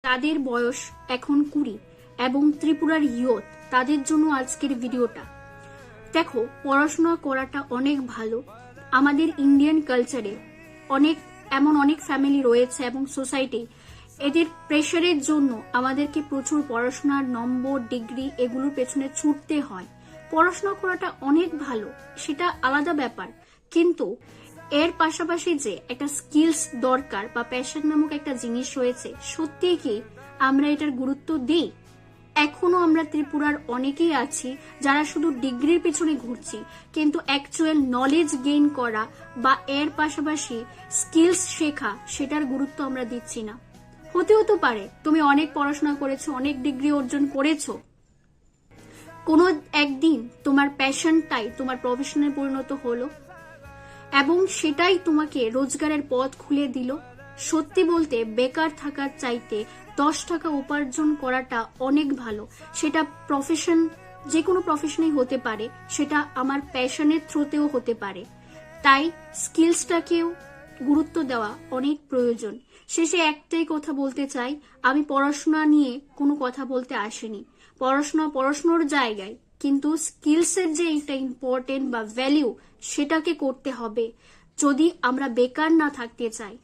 তাদের বয়স এখন 20 এবং ত্রিপুরার ইয়ুথ তাদের জন্য আজকের ভিডিওটা। দেখো, পড়াশোনা করাটা অনেক ভালো। আমাদের ইন্ডিয়ান কালচারে এমন অনেক ফ্যামিলি রয়েছে এবং সোসাইটি এদের প্রেশারের জন্য আমাদেরকে প্রচুর পড়াশোনার নম্বর, ডিগ্রি এগুলোর পেছনে ছুটতে হয়। পড়াশোনা করাটা অনেক ভালো, সেটা আলাদা ব্যাপার, কিন্তু এর পাশাপাশি যে একটা স্কিলস দরকার বা প্যাশন নামক একটা জিনিস রয়েছে, সত্যি কি আমরা এটার গুরুত্ব দিই? এখনো আমরা ত্রিপুরার অনেকেই আছি যারা শুধু ডিগ্রির পিছনে ঘুরছি, কিন্তু অ্যাকচুয়াল নলেজ গেইন করা বা এর পাশাপাশি স্কিলস শেখা সেটার গুরুত্ব আমরা দিচ্ছি না। হতেও তো পারে তুমি অনেক পড়াশোনা করেছো, অনেক ডিগ্রি অর্জন করেছো, কোনো একদিন তোমার প্যাশনটাই তোমার প্রফেশনে পরিণত হলো এবং সেটাই তোমাকে রোজগারের পথ খুলে দিল। সত্যি বলতে বেকার থাকার চাইতে 10 টাকা উপার্জন করাটা অনেক ভালো। সেটা প্রফেশন, যে কোনো প্রফেশনেই হতে পারে, সেটা আমার প্যাশনের থ্রুতেও হতে পারে। তাই স্কিলসটাকেও গুরুত্ব দেওয়া অনেক প্রয়োজন। শেষে একটাই কথা বলতে চাই, আমি পড়াশোনা নিয়ে কোনো কথা বলতে আসিনি। পড়াশোনার জায়গায়, কিন্তু স্কিলসের যে একটা ইম্পর্টেন্ট বা ভ্যালিউ, সেটাকে করতে হবে যদি আমরা বেকার না থাকতে চাই।